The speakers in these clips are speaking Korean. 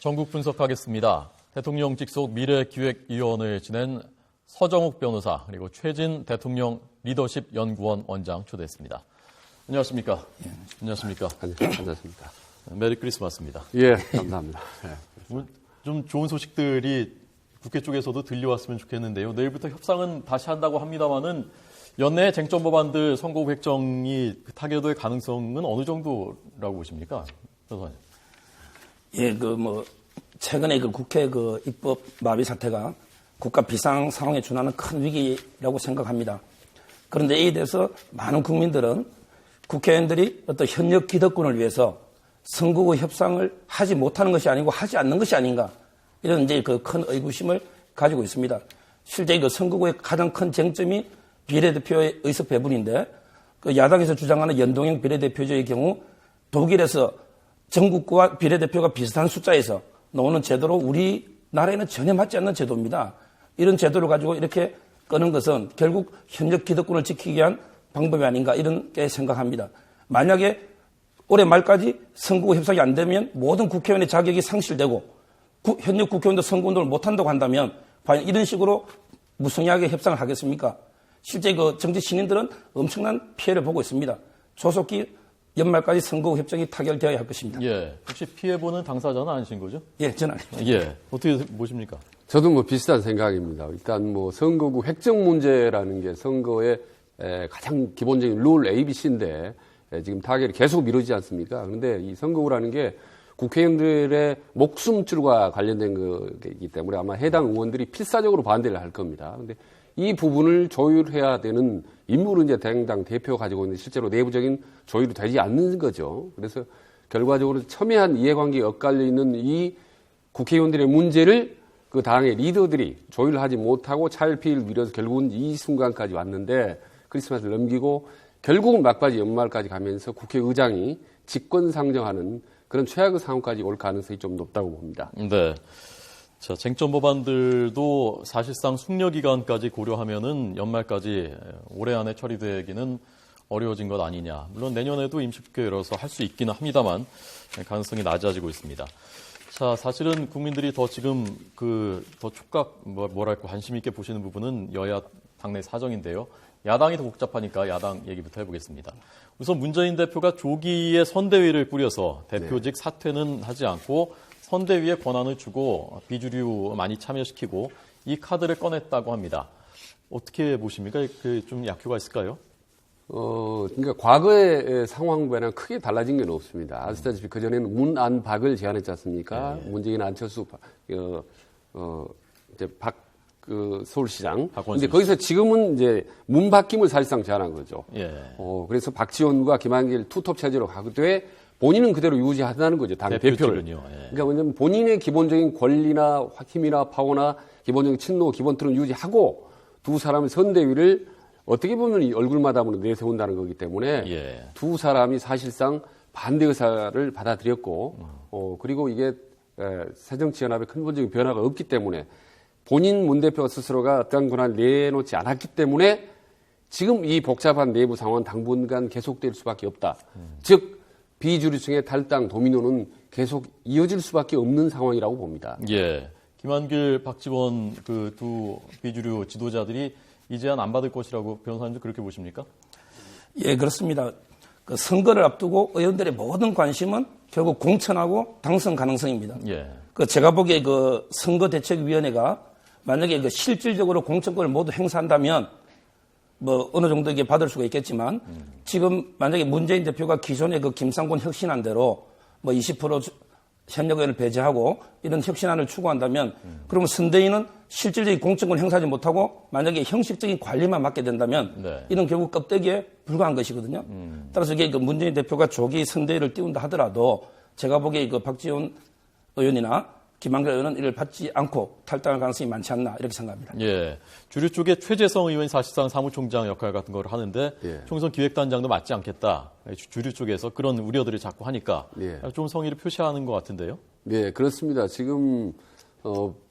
전국 분석하겠습니다. 대통령 직속 미래기획위원을 지낸 서정욱 변호사 그리고 최진 대통령 리더십 연구원 원장 초대했습니다. 안녕하십니까? 예. 안녕하십니까? 안녕하십니까? 메리 크리스마스입니다. 예, 감사합니다. 좀 좋은 소식들이 국회 쪽에서도 들려왔으면 좋겠는데요. 내일부터 협상은 다시 한다고 합니다만은 연내 쟁점 법안들 선거구 획정이 타결될 가능성은 어느 정도라고 보십니까? 변호사님. 예, 최근에 국회 입법 마비 사태가 국가 비상 상황에 준하는 큰 위기라고 생각합니다. 그런데 이에 대해서 많은 국민들은 국회의원들이 어떤 현역 기득권을 위해서 선거구 협상을 하지 못하는 것이 아니고 하지 않는 것이 아닌가 이런 이제 큰 의구심을 가지고 있습니다. 실제 선거구의 가장 큰 쟁점이 비례대표의 의석 배분인데 야당에서 주장하는 연동형 비례대표제의 경우 독일에서 전국구와 비례대표가 비슷한 숫자에서 나오는 제도로 우리나라에는 전혀 맞지 않는 제도입니다. 이런 제도를 가지고 이렇게 끄는 것은 결국 현역 기득권을 지키기 위한 방법이 아닌가 이렇게 생각합니다. 만약에 올해 말까지 선거구 협상이 안 되면 모든 국회의원의 자격이 상실되고 현역 국회의원도 선거운동을 못한다고 한다면 과연 이런 식으로 무성의하게 협상을 하겠습니까? 실제 정치 신인들은 엄청난 피해를 보고 있습니다. 조속히 연말까지 선거구 협정이 타결되어야 할 것입니다. 예, 혹시 피해보는 당사자는 아니신 거죠? 예, 저는 아닙니다. 예, 어떻게 보십니까? 저도 비슷한 생각입니다. 일단 선거구 획정 문제라는 게 선거의 가장 기본적인 룰 ABC인데 지금 타결이 계속 미루지 않습니까? 그런데 이 선거구라는 게 국회의원들의 목숨줄과 관련된 거이기 때문에 아마 해당 의원들이 필사적으로 반대를 할 겁니다. 그런데 이 부분을 조율해야 되는 임무를 이제 당 대표가 가지고 있는데 실제로 내부적인 조율이 되지 않는 거죠. 그래서 결과적으로 첨예한 이해관계에 엇갈려 있는 이 국회의원들의 문제를 그 당의 리더들이 조율하지 못하고 차일피일 미뤄서 결국은 이 순간까지 왔는데 크리스마스를 넘기고 결국은 막바지 연말까지 가면서 국회의장이 직권상정하는 그런 최악의 상황까지 올 가능성이 좀 높다고 봅니다. 네. 자, 쟁점 법안들도 사실상 숙려 기간까지 고려하면은 연말까지 올해 안에 처리되기는 어려워진 것 아니냐. 물론 내년에도 임시국회 열어서 할 수 있기는 합니다만 가능성이 낮아지고 있습니다. 자, 사실은 국민들이 더 지금 더 촉각 뭐랄까 관심 있게 보시는 부분은 여야 당내 사정인데요. 야당이 더 복잡하니까 야당 얘기부터 해보겠습니다. 우선 문재인 대표가 조기에 선대위를 꾸려서 대표직 사퇴는 하지 않고 선대위에 권한을 주고 비주류 많이 참여시키고 이 카드를 꺼냈다고 합니다. 어떻게 보십니까? 좀 약효가 있을까요? 그러니까 과거의 상황과는 크게 달라진 건 없습니다. 아시다시피 그전에는 문안박을 제안했지 않습니까? 네. 문재인 안철수, 이제 서울시장. 근데 거기서 지금은 이제 문바뀜을 사실상 제안한 거죠. 예. 그래서 박지원과 김한길 투톱 체제로 가되 본인은 그대로 유지한다는 거죠. 당 대표를. 예. 그러니까 뭐냐면 본인의 기본적인 권리나 힘이나 파워나 기본적인 친노, 기본 틀은 유지하고 두 사람의 선대위를 어떻게 보면 얼굴마다 내세운다는 거기 때문에 두 사람이 사실상 반대 의사를 받아들였고 그리고 이게 새정치연합의 근본적인 변화가 없기 때문에 본인 문 대표 스스로가 어떠한 권한을 내놓지 않았기 때문에 지금 이 복잡한 내부 상황은 당분간 계속될 수밖에 없다. 즉 비주류층의 탈당 도미노는 계속 이어질 수밖에 없는 상황이라고 봅니다. 예, 김한길, 박지원 두 비주류 지도자들이 이 제안 안 받을 것이라고 변호사님도 그렇게 보십니까? 예, 그렇습니다. 선거를 앞두고 의원들의 모든 관심은 결국 공천하고 당선 가능성입니다. 예. 제가 보기에 선거대책위원회가 만약에 실질적으로 공천권을 모두 행사한다면 어느 정도 이게 받을 수가 있겠지만 지금 만약에 문재인 대표가 기존의 김상곤 혁신안대로 20% 현역 의원을 배제하고 이런 혁신안을 추구한다면 그러면 선대위는 실질적인 공천권을 행사하지 못하고 만약에 형식적인 관리만 맡게 된다면 이는 결국 껍데기에 불과한 것이거든요. 따라서 이게 문재인 대표가 조기 선대위를 띄운다 하더라도 제가 보기에 박지원 의원이나 김한길 의원은 이를 받지 않고 탈당할 가능성이 많지 않나 이렇게 생각합니다. 예, 주류 쪽에 최재성 의원이 사실상 사무총장 역할 같은 걸 하는데 총선 기획단장도 맡지 않겠다. 주류 쪽에서 그런 우려들을 자꾸 하니까 좀 성의를 표시하는 것 같은데요. 네, 그렇습니다. 지금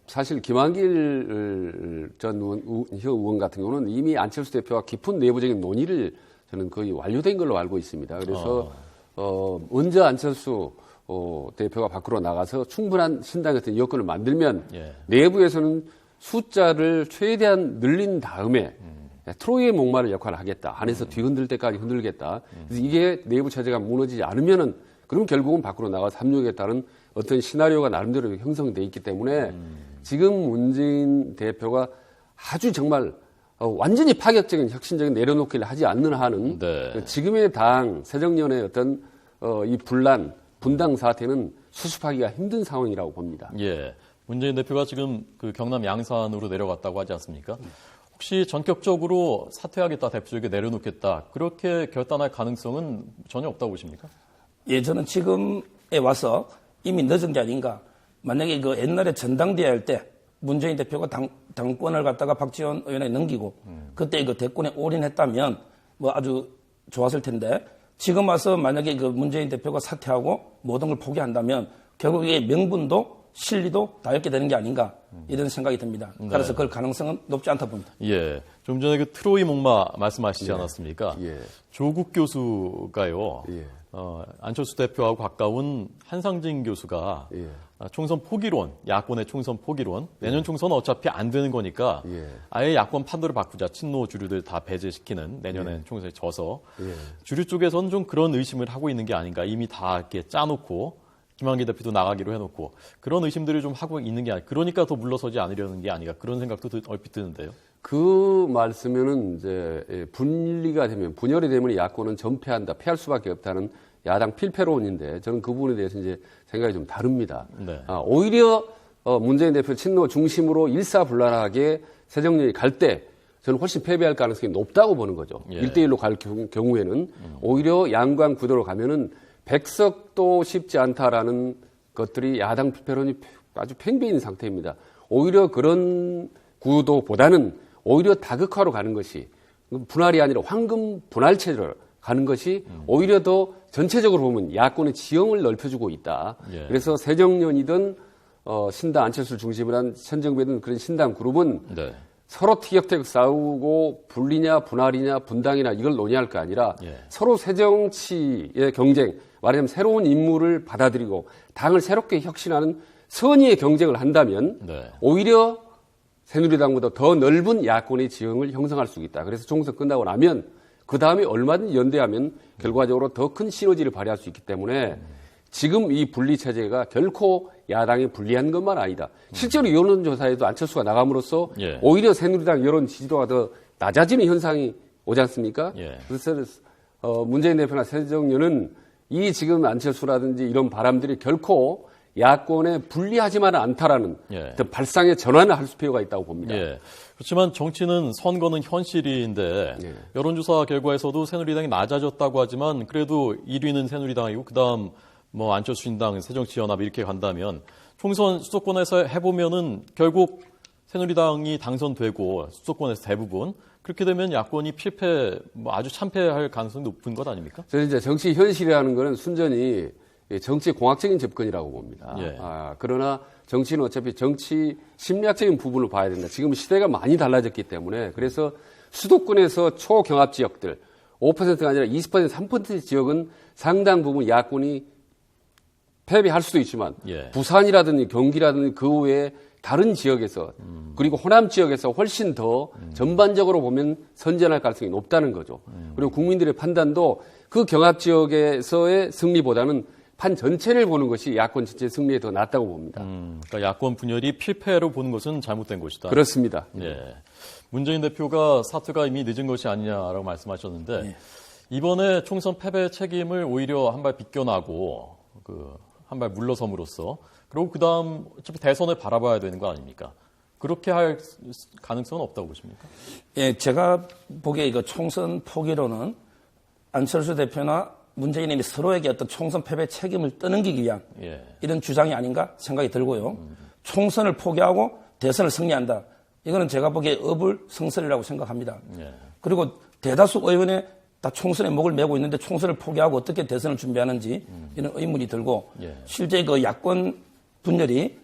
사실 김한길 전 의원 같은 경우는 이미 안철수 대표와 깊은 내부적인 논의를 저는 거의 완료된 걸로 알고 있습니다. 그래서 먼저 안철수 대표가 밖으로 나가서 충분한 신당 같은 여건을 만들면 내부에서는 숫자를 최대한 늘린 다음에 트로이의 목마를 역할을 하겠다. 안에서 뒤흔들 때까지 흔들겠다. 그래서 이게 내부 체제가 무너지지 않으면은 그럼 결국은 밖으로 나가서 합류하겠다는 어떤 시나리오가 나름대로 형성돼 있기 때문에 지금 문재인 대표가 아주 정말 완전히 파격적인 혁신적인 내려놓기를 하지 않는 한은 지금의 당 새정년의 어떤 이 분당 사태는 수습하기가 힘든 상황이라고 봅니다. 예, 문재인 대표가 지금 그 경남 양산으로 내려갔다고 하지 않습니까? 혹시 전격적으로 사퇴하겠다, 대표에게 내려놓겠다 그렇게 결단할 가능성은 전혀 없다고 보십니까? 예, 저는 지금에 와서 이미 늦은 게 아닌가. 만약에 그 옛날에 전당대회 할 때 문재인 대표가 당권을 갖다가 박지원 의원에 넘기고 그때 그 대권에 올인했다면 뭐 아주 좋았을 텐데 지금 와서 만약에 그 문재인 대표가 사퇴하고 모든 걸 포기한다면 결국에 명분도 실리도 다 잃게 되는 게 아닌가 이런 생각이 듭니다. 그래서 그럴 가능성은 높지 않다 봅니다. 예, 좀 전에 그 트로이 목마 말씀하시지 않았습니까? 조국 교수가요. 안철수 대표하고 가까운 한상진 교수가 총선 포기론, 야권의 총선 포기론, 내년 총선은 어차피 안 되는 거니까 아예 야권 판도를 바꾸자, 친노 주류들 다 배제시키는 내년엔 총선에 져서 주류 쪽에서는 좀 그런 의심을 하고 있는 게 아닌가. 이미 다 이렇게 짜놓고 김한길 대표도 나가기로 해놓고 그런 의심들을 좀 하고 있는 게 아니라 그러니까 더 물러서지 않으려는 게 아닌가 그런 생각도 얼핏 드는데요. 그 말씀에는 이제 분리가 되면 분열이 되면 야권은 전패한다, 패할 수밖에 없다는 야당 필패론인데 저는 그 부분에 대해서 이제 생각이 좀 다릅니다. 오히려 문재인 대표 친노 중심으로 일사불란하게 새정년이 갈 때 저는 훨씬 패배할 가능성이 높다고 보는 거죠. 1대1로 갈 경우에는 오히려 양강 구도로 가면은 백석도 쉽지 않다라는 것들이 야당 필패론이 아주 팽배인 상태입니다. 오히려 그런 구도보다는 오히려 다극화로 가는 것이 분할이 아니라 황금 분할 체제로 가는 것이 오히려 더 전체적으로 보면 야권의 지형을 넓혀주고 있다. 그래서 새정년이든 신당 안철수를 중심으로 한 현정배든 그런 신당 그룹은 서로 티격태격 싸우고 분리냐 분할이냐 분당이냐 이걸 논의할 거 아니라 서로 새정치의 경쟁, 말하자면 새로운 인물을 받아들이고 당을 새롭게 혁신하는 선의의 경쟁을 한다면 오히려 새누리당보다 더 넓은 야권의 지형을 형성할 수 있다. 그래서 총선 끝나고 나면 그 다음에 얼마든지 연대하면 결과적으로 더 큰 시너지를 발휘할 수 있기 때문에 지금 이 분리 체제가 결코 야당이 불리한 것만 아니다. 실제로 여론조사에도 안철수가 나감으로써 오히려 새누리당 여론 지지도가 더 낮아지는 현상이 오지 않습니까? 그래서 문재인 대표나 새정년은 이 지금 안철수라든지 이런 바람들이 결코 야권에 불리하지만은 않다라는 발상의 전환을 할 필요가 있다고 봅니다. 그렇지만 정치는 선거는 현실인데 여론조사 결과에서도 새누리당이 낮아졌다고 하지만 그래도 1위는 새누리당이고 그다음 뭐 안철수 신당, 새정치연합 이렇게 간다면 총선 수도권에서 해보면은 결국 새누리당이 당선되고 수도권에서 대부분 그렇게 되면 야권이 필패, 뭐 아주 참패할 가능성이 높은 것 아닙니까? 저는 이제 정치 현실이라는 거는 순전히 정치 공학적인 접근이라고 봅니다. 그러나 정치는 어차피 정치 심리학적인 부분을 봐야 된다. 지금 시대가 많이 달라졌기 때문에 그래서 수도권에서 초경합 지역들 5%가 아니라 20%, 3% 지역은 상당 부분 야권이 패배할 수도 있지만 부산이라든지 경기라든지 그 외에 다른 지역에서 그리고 호남 지역에서 훨씬 더 전반적으로 보면 선전할 가능성이 높다는 거죠. 그리고 국민들의 판단도 그 경합 지역에서의 승리보다는 판 전체를 보는 것이 야권 전체 승리에 더 낫다고 봅니다. 그러니까 야권 분열이 필패로 보는 것은 잘못된 것이다. 그렇습니다. 문재인 대표가 사퇴가 이미 늦은 것이 아니냐라고 말씀하셨는데 이번에 총선 패배 책임을 오히려 한 발 비껴나고 한 발 물러섬으로써 그리고 그다음 어차피 대선을 바라봐야 되는 거 아닙니까? 그렇게 할 가능성은 없다고 보십니까? 제가 보기에 이거 총선 포기로는 안철수 대표나 문재인이 서로에게 어떤 총선 패배 책임을 떠넘기기 위한 이런 주장이 아닌가 생각이 들고요. 총선을 포기하고 대선을 승리한다. 이거는 제가 보기에 어불성설이라고 생각합니다. 그리고 대다수 의원의 다 총선에 목을 메고 있는데 총선을 포기하고 어떻게 대선을 준비하는지 이런 의문이 들고 실제 그 야권 분열이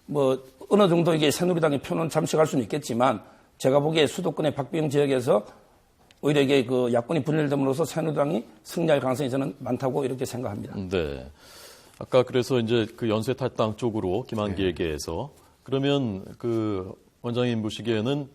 뭐 어느 정도 이게 새누리당의 표는 잠식할 수는 있겠지만 제가 보기에 수도권의 박빙 지역에서 오히려 이게 그 야권이 분열됨으로써 새누리당이 승리할 가능성이 저는 많다고 이렇게 생각합니다. 아까 그래서 이제 그 연쇄 탈당 쪽으로 김한길계에서 그러면 그 원장님 보시기에는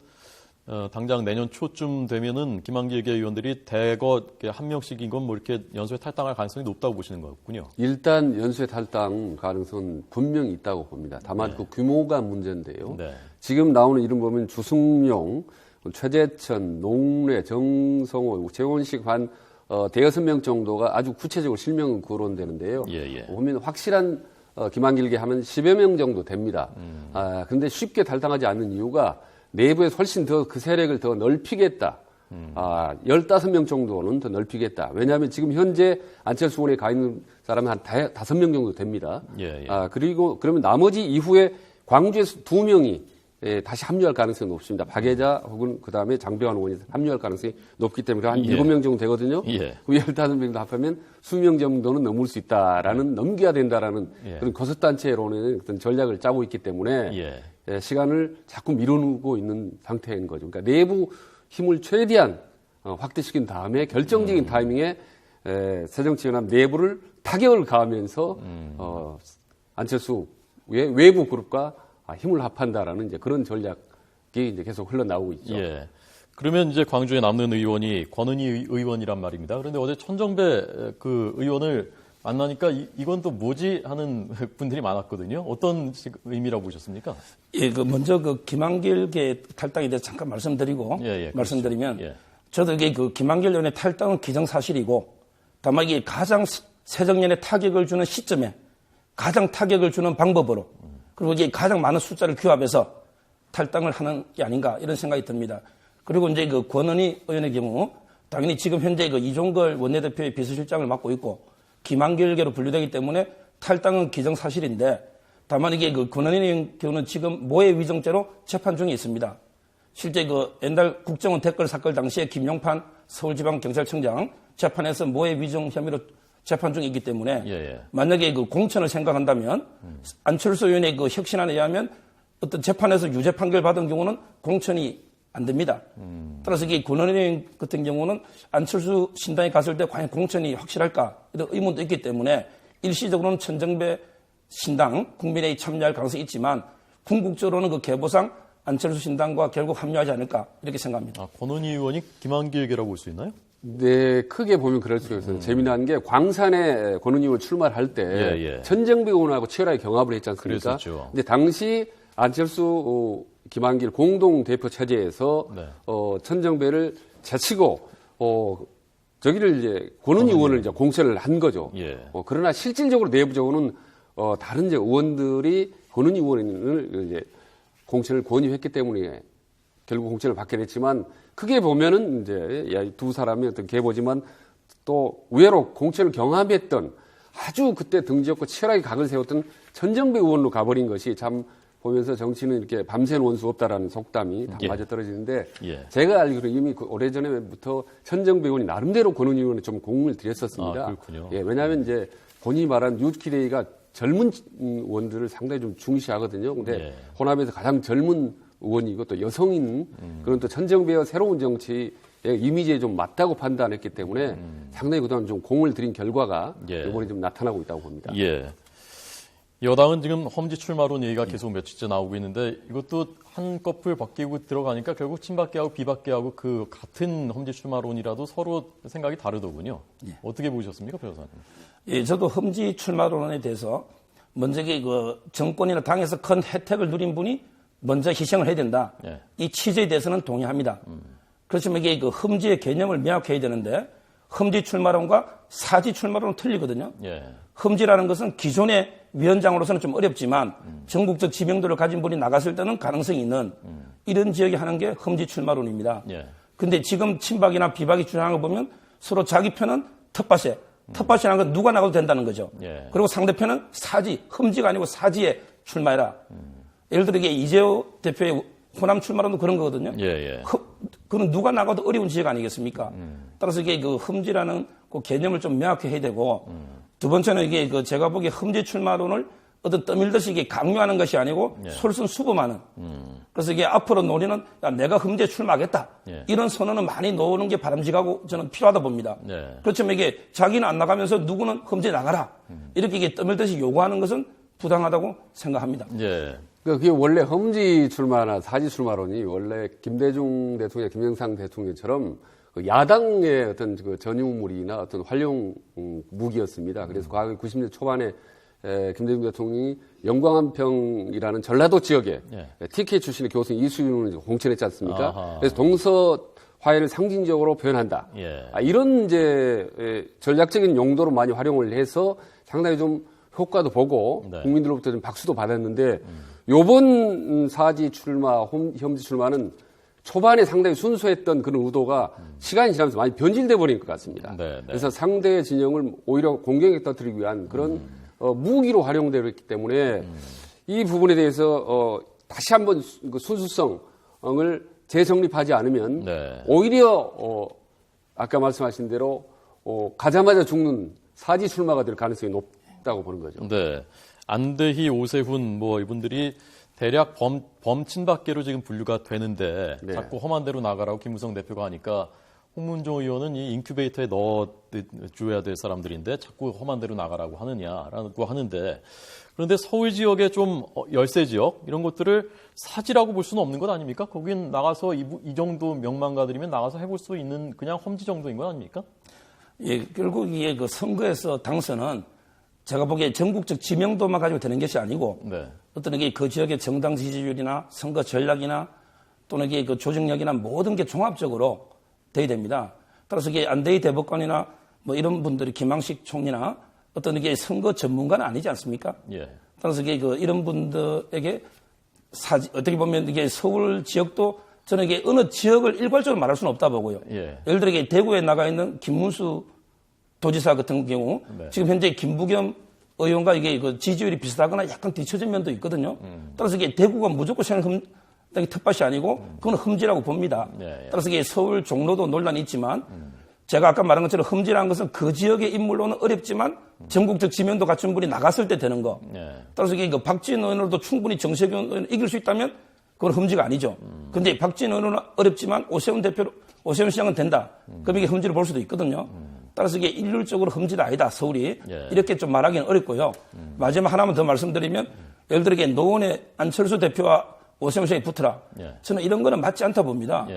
당장 내년 초쯤 되면은 김한길계 의원들이 대거 한 명씩인 건 뭐 이렇게 연쇄 탈당할 가능성이 높다고 보시는 거군요. 일단 연쇄 탈당 가능성은 분명히 있다고 봅니다. 다만 그 규모가 문제인데요. 네. 지금 나오는 이름 보면 주승용, 최재천, 농래, 정성호, 최원식 한 대여섯 명 정도가 아주 구체적으로 실명은 거론되는데요. 보면 확실한 김한길계 하면 10여 명 정도 됩니다. 그런데 쉽게 탈당하지 않는 이유가 내부에 훨씬 더 그 세력을 더 넓히겠다. 15명 정도는 더 넓히겠다. 왜냐하면 지금 현재 안철수 의원에 가 있는 사람은 한 5명 정도 됩니다. 그리고 그러면 나머지 이후에 광주에서 2명이 다시 합류할 가능성이 높습니다. 박예자 혹은 그 다음에 장병환 의원이 합류할 가능성이 높기 때문에 한 7명 정도 되거든요. 그 15명도 합하면 수명 정도는 넘을 수 있다라는, 넘겨야 된다라는 그런 거섯단체론의 어떤 전략을 짜고 있기 때문에 시간을 자꾸 미루고 있는 상태인 거죠. 그러니까 내부 힘을 최대한 확대시킨 다음에 결정적인 타이밍에 새정치연합 내부를 타격을 가하면서 안철수의 외부 그룹과 힘을 합한다라는 이제 그런 전략이 이제 계속 흘러나오고 있죠. 그러면 이제 광주에 남는 의원이 권은희 의원이란 말입니다. 그런데 어제 천정배 그 의원을 만나니까 이건 또 뭐지 하는 분들이 많았거든요. 어떤 의미라고 보셨습니까? 그 먼저 그 김한길계 탈당에 대해서 잠깐 말씀드리고 말씀드리면 저도 이게 그 김한길 의원의 탈당은 기정사실이고 다만 이게 가장 새정년에 타격을 주는 시점에 가장 타격을 주는 방법으로 그리고 이게 가장 많은 숫자를 규합해서 탈당을 하는 게 아닌가 이런 생각이 듭니다. 그리고 이제 그 권은희 의원의 경우 당연히 지금 현재 그 이종걸 원내대표의 비서실장을 맡고 있고 김한길계로 분류되기 때문에 탈당은 기정사실인데 다만 이게 그 권은희 의원 경우는 지금 모해 위정죄로 재판 중에 있습니다. 실제 그 옛날 국정원 댓글 사건 당시에 김용판 서울지방경찰청장 재판에서 모해 위정 혐의로 재판 중에 있기 때문에 만약에 그 공천을 생각한다면 안철수 의원의 그 혁신안에 의하면 어떤 재판에서 유죄 판결 받은 경우는 공천이 안 됩니다. 따라서 이게 권은희 의원 같은 경우는 안철수 신당에 갔을 때 과연 공천이 확실할까 이런 의문도 있기 때문에 일시적으로는 천정배 신당 국민회의 참여할 가능성이 있지만 궁극적으로는 그 계보상 안철수 신당과 결국 합류하지 않을까 이렇게 생각합니다. 권은희 의원이 김한길계라고 볼 수 있나요? 네, 크게 보면 그럴 수가 있어요. 재미난 게 광산에 권은희 의원 출마할 때 천정배 의원하고 치열하게 경합을 했지 않습니까? 그랬었죠. 근데 당시 안철수 김한길 공동 대표 체제에서 천정배를 제치고 저기를 이제 권은희 의원을 이제 공천을 한 거죠. 그러나 실질적으로 내부적으로는 다른 이제 의원들이 권은희 의원을 이제 공천을 권유했기 때문에 결국 공천을 받게 됐지만 크게 보면은 이제 두 사람이 어떤 계보지만 또 의외로 공천을 경험했던 아주 그때 등지었고 치열하게 각을 세웠던 천정배 의원으로 가버린 것이 참 보면서 정치는 이렇게 밤새는 원수 없다라는 속담이 다 맞아떨어지는데 제가 알기로 이미 오래전에부터 천정배 의원이 나름대로 권은희 의원에 좀 공을 들였었습니다. 그렇군요. 왜냐하면 이제 본인이 말한 유키레이가 젊은 의원들을 상당히 좀 중시하거든요. 근데 혼합에서 가장 젊은 의원이고 또 여성인 그런 또 천정배와 새로운 정치의 이미지에 좀 맞다고 판단했기 때문에 상당히 그동안 좀 공을 들인 결과가 이번에 좀 나타나고 있다고 봅니다. 여당은 지금 험지 출마론 얘기가 계속 며칠째 나오고 있는데 이것도 한꺼풀 바뀌고 들어가니까 결국 친박계하고 비박계하고 그 같은 험지 출마론이라도 서로 생각이 다르더군요. 어떻게 보셨습니까, 변호사님? 저도 험지 출마론에 대해서 먼저 그 정권이나 당에서 큰 혜택을 누린 분이 먼저 희생을 해야 된다. 이 취지에 대해서는 동의합니다. 그렇지만 이게 그 험지의 개념을 명확해야 되는데 험지 출마론과 사지 출마론은 틀리거든요. 험지라는 것은 기존의 위원장으로서는 좀 어렵지만 전국적 지명도를 가진 분이 나갔을 때는 가능성이 있는 이런 지역에 하는 게 험지 출마론입니다. 근데 지금 친박이나 비박이 주장하는 거 보면 서로 자기 편은 텃밭이라는 건 누가 나가도 된다는 거죠. 그리고 상대편은 사지, 험지가 아니고 사지에 출마해라. 예를 들어 이게 이재호 대표의 호남 출마론도 그런 거거든요. 그건 누가 나가도 어려운 지역 아니겠습니까? 따라서 이게 그 험지라는 그 개념을 좀 명확히 해야 되고 두 번째는 이게 그 제가 보기에 험지 출마론을 어떤 떠밀듯이 이게 강요하는 것이 아니고 솔선수범하는 그래서 이게 앞으로 논의는 야, 내가 험지에 출마하겠다. 예. 이런 선언은 많이 놓는 게 바람직하고 저는 필요하다 봅니다. 예. 그렇지만 이게 자기는 안 나가면서 누구는 험지에 나가라. 이렇게 이게 떠밀듯이 요구하는 것은 부당하다고 생각합니다. 예. 그게 원래 험지 출마나 사지 출마론이 원래 김대중 대통령, 김영삼 대통령처럼 그 야당의 어떤 그 전유물이나 어떤 활용 무기였습니다. 그래서 과거 90년대 초반에 김대중 대통령이 영광한평이라는 전라도 지역에 TK 출신의 교수 이수윤을 공천했지 않습니까? 아하. 그래서 동서 화해를 상징적으로 표현한다. 이런 이제 전략적인 용도로 많이 활용을 해서 상당히 좀 효과도 보고 국민들로부터 좀 박수도 받았는데 요번 사지 출마, 험지 출마는 초반에 상당히 순수했던 그런 의도가 시간이 지나면서 많이 변질돼 버린 것 같습니다. 그래서 상대의 진영을 오히려 공격에 떠뜨리기 위한 그런 무기로 활용되어 있기 때문에 이 부분에 대해서 다시 한번 그 순수성을 재정립하지 않으면 오히려 아까 말씀하신 대로 가자마자 죽는 사지 출마가 될 가능성이 높다고 보는 거죠. 네. 안대희, 오세훈 뭐 이분들이 대략 범친박계로 지금 분류가 되는데 자꾸 험한 데로 나가라고 김무성 대표가 하니까 홍문종 의원은 이 인큐베이터에 넣어줘야 될 사람들인데 자꾸 험한 데로 나가라고 하느냐라고 하는데 그런데 서울 지역의 좀 열세 지역 이런 것들을 사지라고 볼 수는 없는 것 아닙니까? 거긴 나가서 이 정도 명망가들이면 나가서 해볼 수 있는 그냥 험지 정도인 것 아닙니까? 예, 결국 이게 그 선거에서 당선은 제가 보기에 전국적 지명도만 가지고 되는 것이 아니고 어떤 이게 그 지역의 정당 지지율이나 선거 전략이나 또는 이게 그 조직력이나 모든 게 종합적으로 돼야 됩니다. 따라서 이게 안대희 대법관이나 뭐 이런 분들이 김항식 총리나 어떤 이게 선거 전문가는 아니지 않습니까? 따라서 이게 그 이런 분들에게 어떻게 보면 이게 서울 지역도 저는 이게 어느 지역을 일괄적으로 말할 수는 없다 보고요. 예를 들어 이게 대구에 나가 있는 김문수 도지사 같은 경우 지금 현재 김부겸 의원과 이게 그 지지율이 비슷하거나 약간 뒤처진 면도 있거든요. 따라서 이게 대구가 무조건 텃밭이 아니고 그건 험지라고 봅니다. 따라서 이게 서울 종로도 논란이 있지만 제가 아까 말한 것처럼 험지라는 것은 그 지역의 인물로는 어렵지만 전국적 지명도 갖춘 분이 나갔을 때 되는 거. 따라서 이게 그 박지원 의원으로도 충분히 정세균 의원을 이길 수 있다면 그건 험지가 아니죠. 그런데 박지원 의원은 어렵지만 오세훈 시장은 된다. 그럼 이게 험지를 볼 수도 있거든요. 따라서 이게 일률적으로 험지도 아니다, 서울이. 이렇게 좀 말하기는 어렵고요. 마지막 하나만 더 말씀드리면, 예를 들어 이게 노원의 안철수 대표와 오세훈 시장이 붙으라. 저는 이런 거는 맞지 않다 봅니다.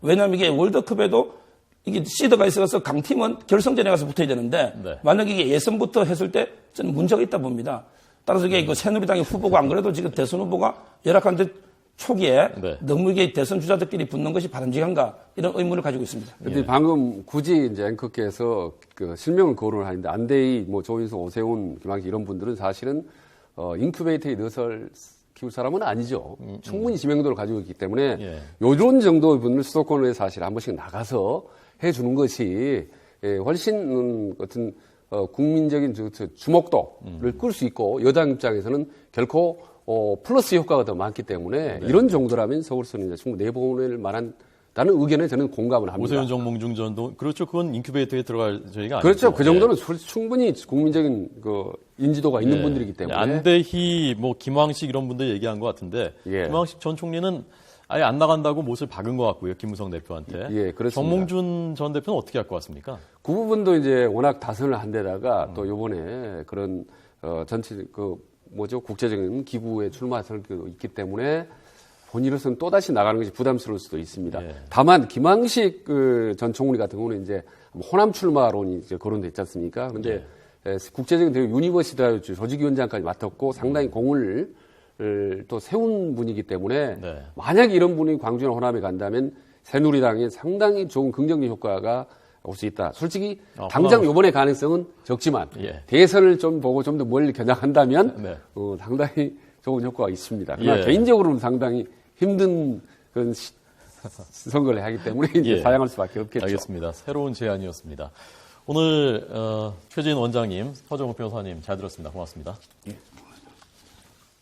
왜냐하면 이게 월드컵에도 이게 시드가 있어서 강팀은 결승전에 가서 붙어야 되는데, 만약에 이게 예선부터 했을 때 저는 문제가 있다 봅니다. 따라서 이게 그 새누리당의 후보가 안 그래도 지금 대선 후보가 열악한데 초기에 너무 이게 대선 주자들끼리 붙는 것이 바람직한가 이런 의문을 가지고 있습니다. 그런데 방금 굳이 이제 앵커께서 그 실명을 거론을 하는데 안대희, 뭐 조인성, 오세훈, 김학의 이런 분들은 사실은 인큐베이터에 넣어서 키울 사람은 아니죠. 충분히 지명도를 가지고 있기 때문에 요런 정도의 분을 수도권에 사실 한 번씩 나가서 해주는 것이 훨씬 어떤 국민적인 주목도를 끌 수 있고 여당 입장에서는 결코 플러스 효과가 더 많기 때문에 이런 정도라면 서울서는 이제 충분히 내보낼 만한 다는 의견에 저는 공감을 합니다. 오세훈 정몽중 전도 그렇죠. 그건 인큐베이터에 들어갈 저희가 아니죠. 그렇죠. 그 정도는 충분히 국민적인 그 인지도가 있는 분들이기 때문에. 안대희, 뭐 김황식 이런 분들 얘기한 것 같은데 김황식 전 총리는 아예 안 나간다고 못을 박은 것 같고요. 김무성 대표한테. 그렇습니다. 정몽준 전 대표는 어떻게 할 것 같습니까? 그 부분도 이제 워낙 다선을 한 데다가 또 이번에 그런 전체 국제적인 기구에 출마 설계도 있기 때문에 본인으로서는 또다시 나가는 것이 부담스러울 수도 있습니다. 다만 김황식 전 총리 같은 경우는 이제 호남 출마론이 이제 거론됐지 않습니까? 그런데 국제적인 대회 유니버시티 조직위원장까지 맡았고 상당히 공을 또 세운 분이기 때문에 만약에 이런 분이 광주나 호남에 간다면 새누리당에 상당히 좋은 긍정적 효과가 올 수 있다. 솔직히 당장 이번에 가능성은 적지만 대선을 좀 보고 좀 더 멀리 겨냥한다면 상당히 좋은 효과가 있습니다. 그러나 개인적으로는 상당히 힘든 그런 선거를 하기 때문에 이제 사양할 수밖에 없겠죠. 알겠습니다. 새로운 제안이었습니다. 오늘 최진 원장님, 서정욱 변호사님 잘 들었습니다. 고맙습니다.